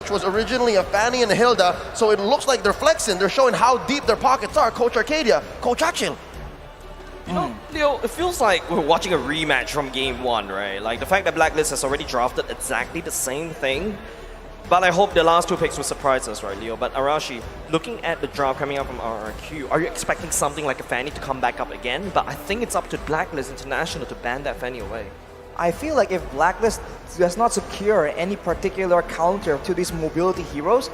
which was originally a Fanny and a Hilda, so it looks like they're flexing. They're showing how deep their pockets are. Coach Arcadia, Coach Action. You know, Leo, it feels like we're watching a rematch from Game 1, right? Like the fact that Blacklist has already drafted exactly the same thing. But I hope the last two picks will surprise us, right, Leo? But Arashi, looking at the draft coming up from RRQ, are you expecting something like a Fanny to come back up again? But I think it's up to Blacklist International to ban that Fanny away. I feel like if Blacklist does not secure any particular counter to these mobility heroes,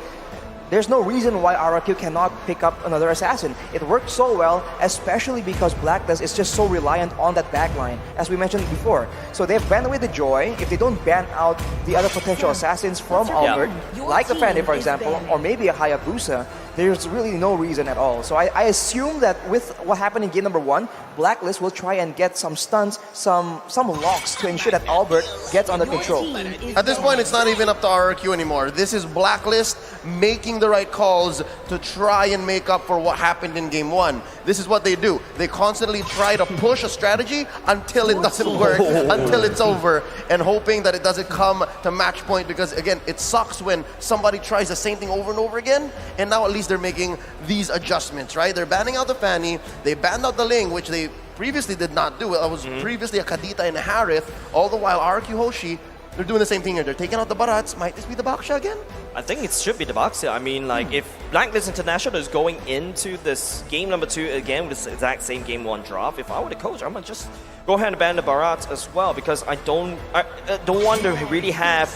there's no reason why RRQ cannot pick up another assassin. It worked so well, especially because Blacklist is just so reliant on that backline, as we mentioned before. So they've banned away the Joy. If they don't ban out the other potential assassins from Albert, like the Fanny, for example, or maybe a Hayabusa, there's really no reason at all. So I assume that with what happened in game number 1, Blacklist will try and get some stunts, some locks to ensure that Albert gets under control. At this point, it's not even up to RRQ anymore. This is Blacklist making the right calls to try and make up for what happened in game 1. This is what they do. They constantly try to push a strategy until it doesn't work, until it's over, and hoping that it doesn't come to match point, because again, it sucks when somebody tries the same thing over and over again, and now at least they're making these adjustments, right? They're banning out the Fanny, they banned out the Ling, which they previously did not do. It was previously a Kadita and a Harith, all the while RRQ Hoshi, they're doing the same thing here. They're taking out the Barats. Might this be the Baksha again? I think it should be the Baksha. I mean, like, if Blacklist International is going into this game number 2 again with this exact same game 1 draft, if I were the coach, I'm gonna just go ahead and ban the Barats as well, because I don't want to really have.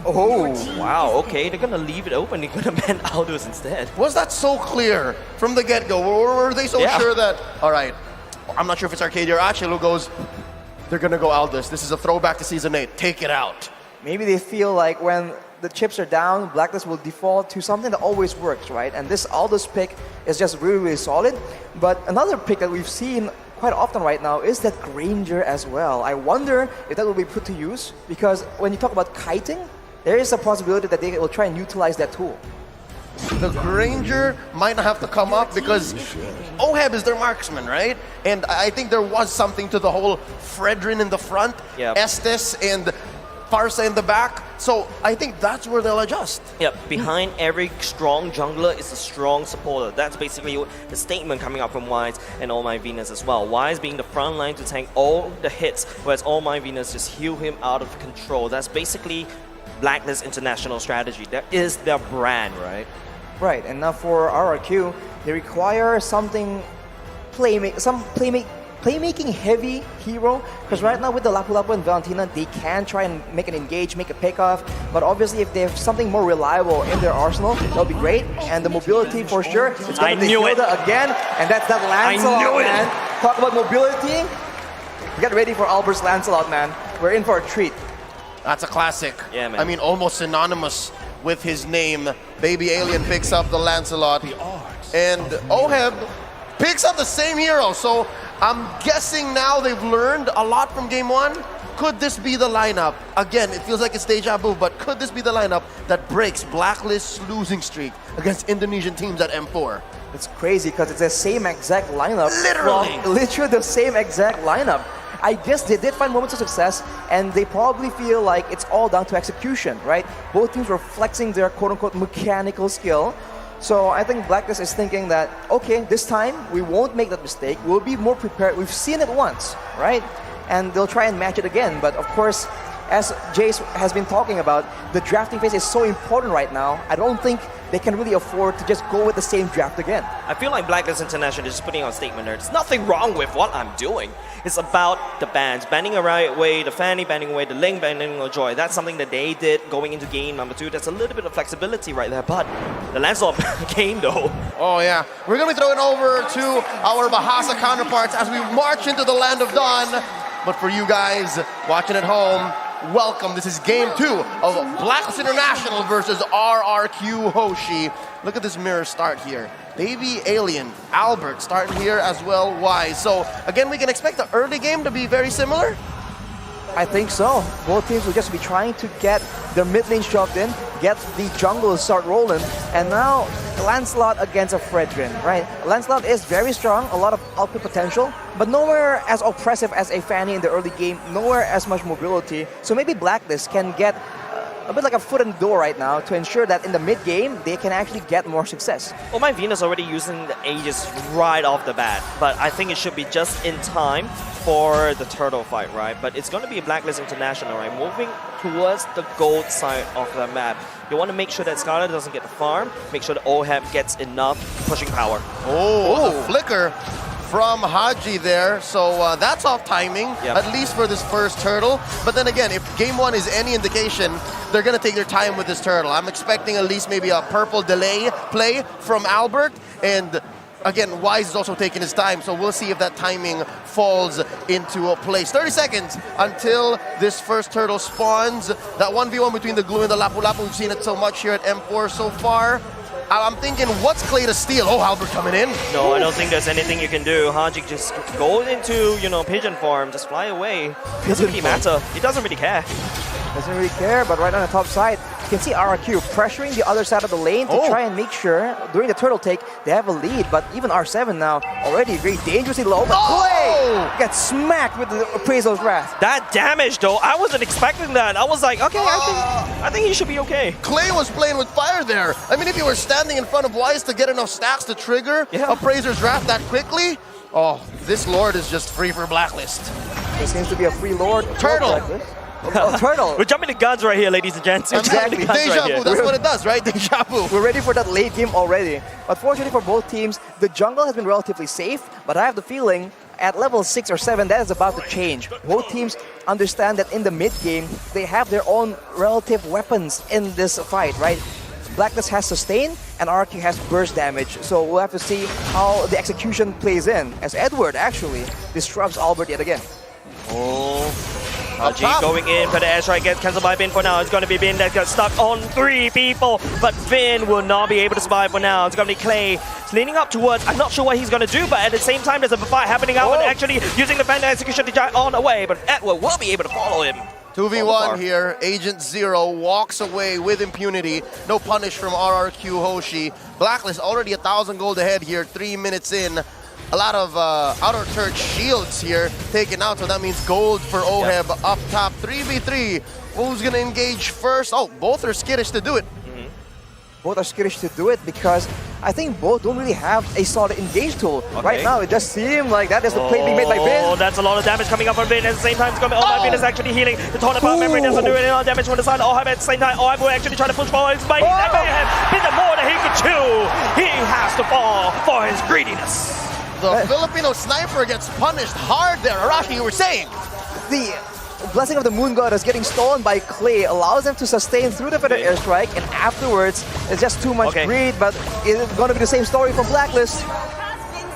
Oh, wow, okay, they're gonna leave it open. They're gonna ban Aldous instead. Was that so clear from the get-go? Were they so sure that, all right, I'm not sure if it's Arcadia or Achel who goes, they're gonna go Aldous. This is a throwback to Season 8. Take it out. Maybe they feel like when the chips are down, Blacklist will default to something that always works, right? And this Aldous pick is just really, really solid. But another pick that we've seen quite often right now is that Granger as well. I wonder if that will be put to use, because when you talk about kiting, there is a possibility that they will try and utilize that tool. The Granger might not have to come up because Oheb is their marksman, right? And I think there was something to the whole Fredrin in the front, Estes and Farsa in the back. So I think that's where they'll adjust. Yep, behind every strong jungler is a strong supporter. That's basically the statement coming up from Wise and All Might Venus as well. Wise being the front line to tank all the hits, whereas All Might Venus just heal him out of control. That's basically Blacklist International strategy. That is their brand, right? Right, and now for RRQ, they require something playmaking heavy hero, because right now with the Lapu Lapu and Valentina, they can try and make an engage, make a pickoff, but obviously if they have something more reliable in their arsenal, that'll be great. And the mobility for sure, it's going to be Hilda again, and that's that Lancelot, man. Talk about mobility. Get ready for Albert's Lancelot, man. We're in for a treat. That's a classic. Yeah, man. I mean, almost synonymous with his name. Baby Alien picks up the Lancelot. And Oheb picks up the same hero. So I'm guessing now they've learned a lot from game 1. Could this be the lineup? Again, it feels like it's deja vu, but could this be the lineup that breaks Blacklist's losing streak against Indonesian teams at M4? It's crazy because it's the same exact lineup. Literally! Literally the same exact lineup. I guess they did find moments of success, and they probably feel like it's all down to execution, right? Both teams were flexing their quote-unquote mechanical skill. So I think Blacklist is thinking that, okay, this time we won't make that mistake. We'll be more prepared. We've seen it once, right? And they'll try and match it again. But of course, as Jace has been talking about, the drafting phase is so important right now. I don't think they can really afford to just go with the same draft again. I feel like Blacklist International is just putting out a statement there. There's nothing wrong with what I'm doing. It's about the bans. Banning away the Fanny, banning away the Ling, banning away Joy. That's something that they did going into game number 2. There's a little bit of flexibility right there. But the Lancelot game, though. Oh, yeah. We're going to be throwing over to our Bahasa counterparts as we march into the Land of Dawn. But for you guys watching at home, welcome. This is game 2 of Blacklist International versus RRQ Hoshi. Look at this mirror start here. Baby Alien, Albert starting here as well. Wise. So again, we can expect the early game to be very similar. I think so. Both teams will just be trying to get their mid lane shoved in, get the jungle to start rolling, and now Lancelot against a Fredrin, right? Lancelot is very strong, a lot of output potential, but nowhere as oppressive as a Fanny in the early game, nowhere as much mobility. So maybe Blacklist can get a bit like a foot in the door right now to ensure that in the mid game they can actually get more success. Well, my Venus already using the Aegis right off the bat, but I think it should be just in time for the turtle fight, right? But it's going to be a Blacklist International, right? Moving towards the gold side of the map. You want to make sure that Scarlet doesn't get the farm, make sure that OHEB gets enough pushing power. Oh, the flicker from Haji there, so that's off timing, at least for this first turtle. But then again, if game one is any indication, they're going to take their time with this turtle. I'm expecting at least maybe a purple delay play from Albert, and again, Wise is also taking his time, so we'll see if that timing falls into a place. 30 seconds until this first turtle spawns. That 1v1 between the Glue and the Lapu Lapu, we've seen it so much here at M4 so far. I'm thinking, what's Clay to steal? Oh, Albert coming in. No, I don't think there's anything you can do. Haji just go into, pigeon form, just fly away. It doesn't really matter. He doesn't really care. Doesn't really care, but right on the top side, you can see RRQ pressuring the other side of the lane to try and make sure during the turtle take they have a lead. But even R7 now already very dangerously low. But Clay gets smacked with the Appraisal's Wrath. That damage though, I wasn't expecting that. I was like, okay, I think he should be okay. Clay was playing with fire there. I mean, if you were standing in front of Wise to get enough stacks to trigger Appraiser's Wrath that quickly, this Lord is just free for Blacklist. There seems to be a free Lord. Turtle. Turtle. We're jumping the guns right here, ladies and gents. Exactly. Deja vu, that's what it does, right? Deja vu. We're ready for that late game already. But fortunately for both teams, the jungle has been relatively safe, but I have the feeling at level 6 or 7, that is about to change. Both teams understand that in the mid game, they have their own relative weapons in this fight, right? Blacklist has sustain and RRQ has burst damage, so we'll have to see how the execution plays in, as Edward actually disrupts Albert yet again. Haji going in for the airstrike, gets cancelled by Bin for now. It's going to be Bin that got stuck on 3 people, but Bin will not be able to survive for now. It's going to be Clay. It's leaning up towards, I'm not sure what he's going to do, but at the same time there's a fight happening out and actually using the Panda execution to drive on away, but Edward will be able to follow him. 2v1 here, Agent Zero walks away with impunity. No punish from RRQ Hoshi. Blacklist already 1,000 gold ahead here, 3 minutes in. A lot of outer church shields here taken out, so that means gold for OHEB up top. 3v3. Who's going to engage first? Oh, both are skittish to do it. Both are skittish to do it because I think both don't really have a solid engage tool. Right now, it just seems like that is the play being made by Bin. Oh, that's a lot of damage coming up from Bin. At the same time, it's going to be, my Bin is actually healing. The Torn Apart Memory doesn't do any other damage from the side. Oh, at the same time, will actually try to push forward. He's biting that mayhem. Bit more than he could chew. He has to fall for his greediness. The Filipino sniper gets punished hard there. Arashi, you were saying. The Blessing of the Moon Goddess getting stolen by Clay allows them to sustain through the Feather Airstrike, and afterwards, it's just too much greed, but it's going to be the same story from Blacklist.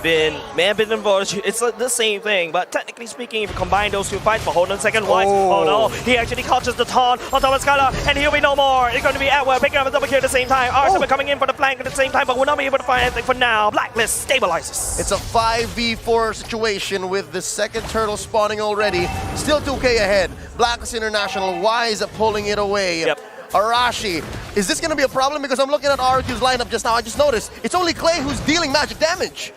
Bin, may have been involved. It's the same thing, but technically speaking, if you combine those 2 fights, but hold on a second, Wise. Oh no, he actually catches the taunt on top of Skylar, and he'll be no more. It's going to be Edward picking up a double kill at the same time. R7 coming in for the flank at the same time, but will not be able to find anything for now. Blacklist stabilizes. It's a 5v4 situation with the second turtle spawning already. Still 2k ahead. Blacklist International, Wise pulling it away. Arashi, is this going to be a problem? Because I'm looking at RRQ's lineup just now. I just noticed it's only Clay who's dealing magic damage.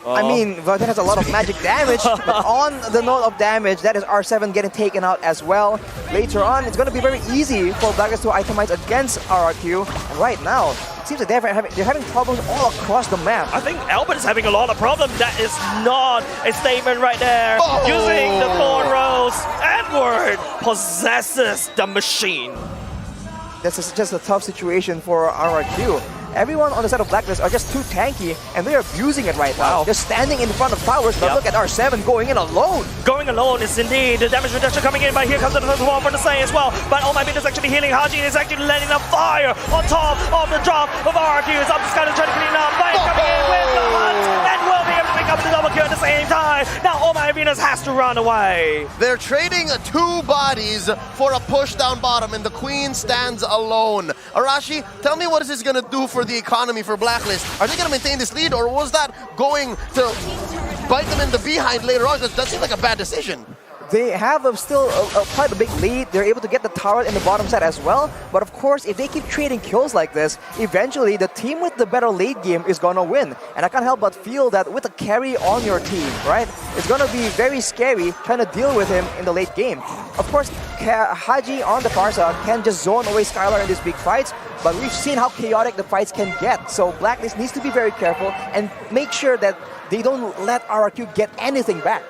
I mean, Vartan has a lot of magic damage, but on the note of damage, that is R7 getting taken out as well. Later on, it's going to be very easy for Blacklist to itemize against RRQ. And right now, it seems that they're having problems all across the map. I think Albert is having a lot of problems. That is not a statement right there. Using the Thorn Rose, Edward possesses the machine. This is just a tough situation for RRQ. Everyone on the side of Blacklist are just too tanky, and they are abusing it right now. They're standing in front of towers, but look at R7 going in alone. Going alone is indeed the damage reduction coming in, but here comes the one for the Slay as well. But oh my goodness, actually healing. Haji is actually letting a fire on top of the drop of RRQ. It's up to Skyler trying to clean up. Blade coming in with the hunt, and will be able to pick up the double kill at the same time. Now Oh My Venus has to run away. They're trading 2 bodies for a push down bottom, and the Queen stands alone. Arashi, tell me what is this going to do for the economy for Blacklist? Are they going to maintain this lead, or was that going to bite them in the behind later on? That seems like a bad decision. They have still quite a big lead. They're able to get the tower in the bottom side as well. But of course, if they keep trading kills like this, eventually the team with the better late game is going to win. And I can't help but feel that with a carry on your team, right, it's going to be very scary trying to deal with him in the late game. Of course, Haji on the Farsa can just zone away Skylar in these big fights, but we've seen how chaotic the fights can get. So Blacklist needs to be very careful and make sure that they don't let RRQ get anything back.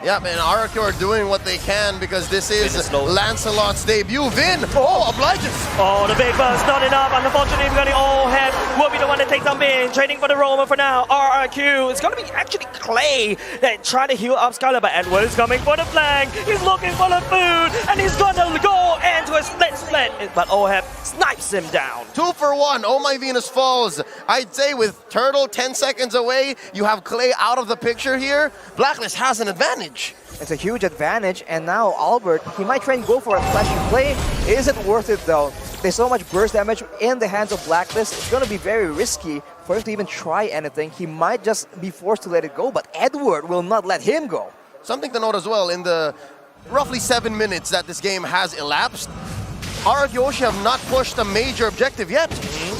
Yeah, man, RRQ are doing what they can because this is Lancelot's debut. Vin, obliges. Oh, the big burst, not enough. Unfortunately, we're going to Oheb will be the one that takes down Bin. Trading for the Roman for now. RRQ. It's going to be actually Clay that trying to heal up Skylar, but Edward is coming for the flank. He's looking for the food, and he's going to go into a split. But Oheb snipes him down. 2 for 1. Oh my Venus falls. I'd say with Turtle 10 seconds away, you have Clay out of the picture here. Blacklist has an advantage. It's a huge advantage, and now Albert, he might try and go for a flashy play. Is it worth it though? There's so much burst damage in the hands of Blacklist. It's going to be very risky for him to even try anything. He might just be forced to let it go, but Edward will not let him go. Something to note as well, in the roughly 7 minutes that this game has elapsed, RRQ have not pushed a major objective yet.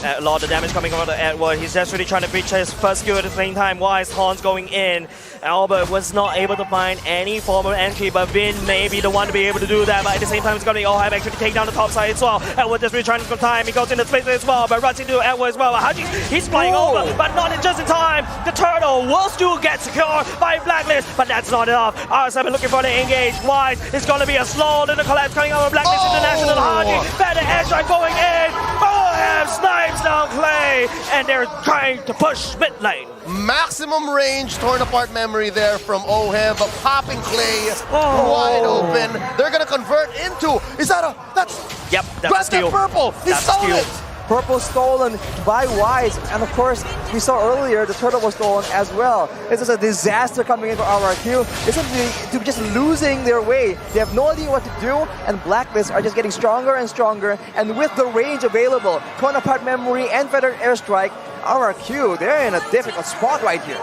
A lot of damage coming over to Edward. He's just really trying to breach his first skill at the same time. Wise Horns going in. Albert was not able to find any form of entry, but Vin may be the one to be able to do that. But at the same time, it's going to be Oheb actually take down the top side as well. Edward just really trying to go time. He goes into space as well, but runs into Edward as well. Haji, he's flying over, but not just in time. The turtle will still get secured by Blacklist, but that's not enough. R7 looking for the engage. Wise, it's going to be a slow little collapse coming out of Blacklist International. Haji, better airstrike going in. Oheb snipes down Clay, and they're trying to push mid lane. Maximum range, torn apart memory there from Oheb, popping Clay wide open. They're gonna convert into, Yep, that's a steal. Purple, he stole it. Purple stolen by Wise, and of course, we saw earlier the turtle was stolen as well. This is a disaster coming in for RRQ. This is to just losing their way. They have no idea what to do, and Blacklist are just getting stronger and stronger, and with the range available, torn apart memory and feathered airstrike, RRQ, they're in a difficult spot right here.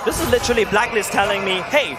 This is literally Blacklist telling me, hey,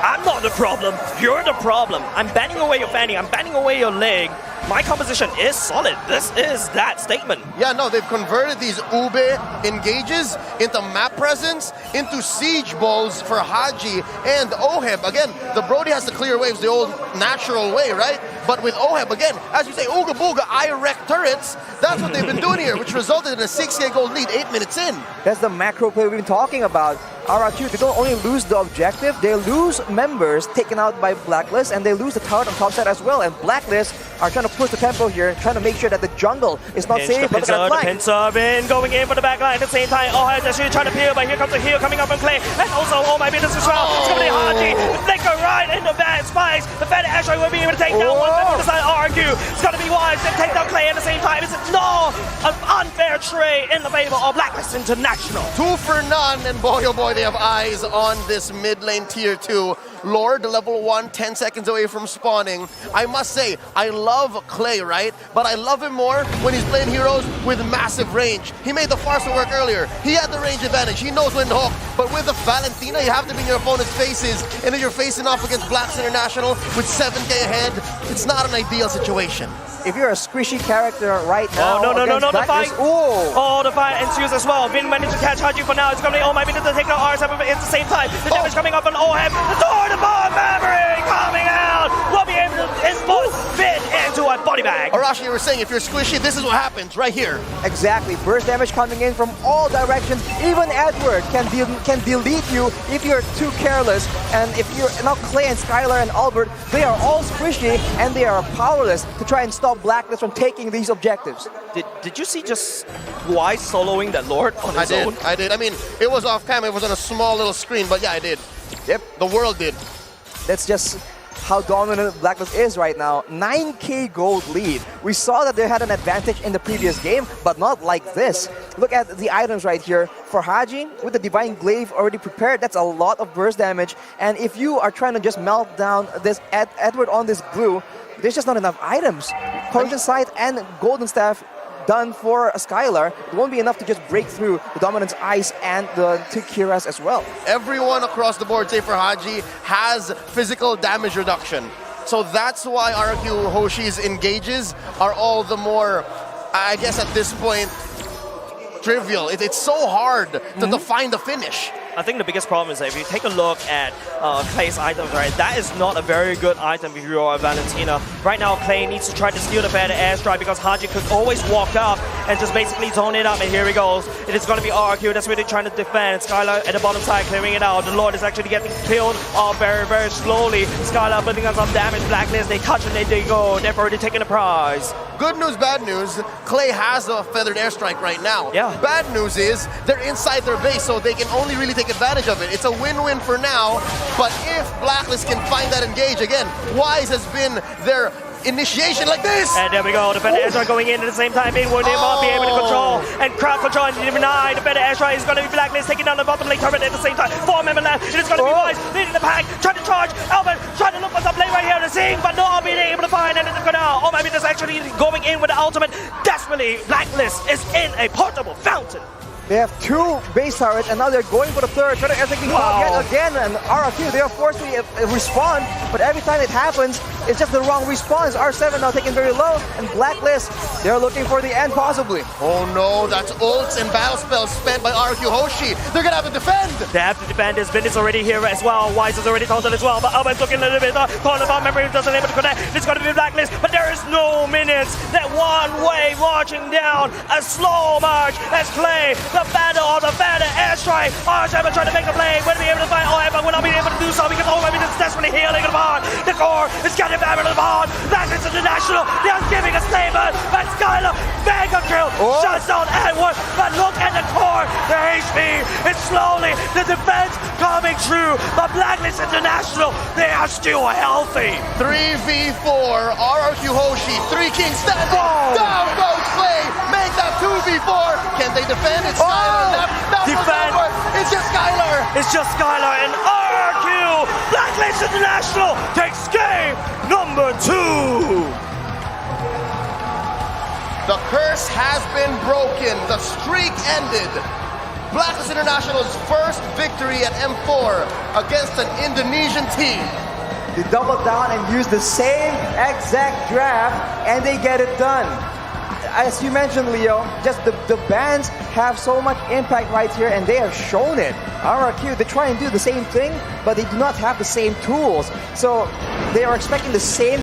I'm not the problem, you're the problem. I'm banning away your fanny, I'm banning away your leg. My composition is solid. This is that statement. Yeah, no, they've converted these Ube engages into map presence, into siege balls for Haji and Oheb. Again, the Brody has to clear waves the old natural way, right? But with Oheb, again, as you say, Ooga Booga, I wreck turrets. That's what they've been doing here, which resulted in a 6K gold lead 8 minutes in. That's the macro play we've been talking about. RRQ, they don't only lose the objective, they lose members taken out by Blacklist, and they lose the tower on top side as well. And Blacklist are trying to push the tempo here, trying to make sure that the jungle is not safe. The pincer in, going in for the back line at the same time. Oheb is actually trying to peel, but here comes the heal coming up from Clay. And also, oh my goodness as well. It's going to be Haji. Flicker right into bad spice. The Fed actually will be able to take down one member on the side of RRQ. It's going to be Wise to take down Clay at the same time. It's an unfair trade in the favor of Blacklist International. 2 for none, and boy oh boy, they have eyes on this mid lane tier 2. Lord, level 1, 10 seconds away from spawning. I must say, I love Clay, right? But I love him more when he's playing heroes with massive range. He made the Farsa work earlier. He had the range advantage. He knows when to hook. But with the Valentina, you have to be in your opponent's faces. And if you're facing off against Blacks International with 7K ahead, it's not an ideal situation. If you're a squishy character right now, no, the fight. Oh, the fight ensues as well. Vin managed to catch Haji for now. It's going to be, oh my goodness, to take down R7 at the same time. The damage coming up on Oheb. The door to bomb memory coming out. We'll be able to input Vin into a body bag. Arashi, you were saying if you're squishy, this is what happens right here. Exactly. Burst damage coming in from all directions. Even Edward can delete you if you're too careless. And if you're not Clay and Skylar and Albert, they are all squishy and they are powerless to try and stop Blacklist from taking these objectives. Did you see just Wise soloing that Lord on his own? I did. I mean, it was off cam. It was on a small little screen, but yeah, I did. Yep. The world did. That's just how dominant Blacklist is right now. 9K gold lead. We saw that they had an advantage in the previous game, but not like this. Look at the items right here. For Haji, with the Divine Glaive already prepared, that's a lot of burst damage. And if you are trying to just melt down this Edward on this blue, there's just not enough items. Poison Sight and Golden Staff done for a Skylar, it won't be enough to just break through the Dominance Ice and the two Kiras as well. Everyone across the board, say for Haji, has physical damage reduction. So that's why RRQ Hoshi's engages are all the more, I guess at this point, trivial. It's so hard to define the finish. I think the biggest problem is that if you take a look at Clay's items, right, that is not a very good item if you are Valentina. Right now, Clay needs to try to steal the better airstrike because Haji could always walk up and just basically zone it up, and here he goes. It is going to be RRQ that's really trying to defend. Skylar at the bottom side clearing it out. The Lord is actually getting killed very, very slowly. Skylar putting on some damage. Blacklist, they touch and they go. They've already taken the prize. Good news, bad news. Clay has a feathered airstrike right now. Yeah. Bad news is they're inside their base, so they can only really take advantage of it. It's a win-win for now, but if Blacklist can find that engage again, Wise has been their initiation like this. And there we go. The better airstrike going in at the same time. Being will not be able to control and crowd control and deny. The better airstrike is going to be Blacklist taking down the bottom lane turret at the same time. 4 member left. It is going to be Wise leading the pack. Trying to charge. Albert trying to look for some play right here on the scene, but not being able to find anything for now. Oh my goodness, actually going in with the ultimate. Desperately, Blacklist is in a portable fountain. They have 2 base turrets, and now they're going for the third. Trying to execute yet again, and RRQ, they are forced to respond, but every time it happens, it's just the wrong response. R7 now taken very low, and Blacklist, they're looking for the end possibly. Oh no, that's ults and battle spells spent by RRQ Hoshi. They're gonna have to defend. They have to defend. His Vin is already here as well. Wise is already taunted as well, but Albert's looking a little bit calling about memory, doesn't able to connect. It's going to be Blacklist, but there is no minutes. That one way marching down, a slow march as Clay, the battle of the better airstrike. R7 trying to make a play. Will be able to find but will not be able to do so because maybe it's desperately healing the bond. The core is getting back to the bond. That is international. They're giving a statement. But Skylar, mega kill, shuts down Edward. But look at the core. The HP is slowly, the defense coming true. But Blacklist International, they are still healthy. 3v4, RRQ Hoshi, 3 kings standing. Down goes Clay. Make that 2v4. Can they defend it? Skylar left. Defend. It's just Skylar. It's just Skylar and RRQ. Blacklist International takes game number 2. The curse has been broken. The streak ended. Blacklist International's first victory at M4 against an Indonesian team. They double down and use the same exact draft, and they get it done. As you mentioned, Leo, just the bans have so much impact right here, and they have shown it. RRQ, they try and do the same thing, but they do not have the same tools. So they are expecting the same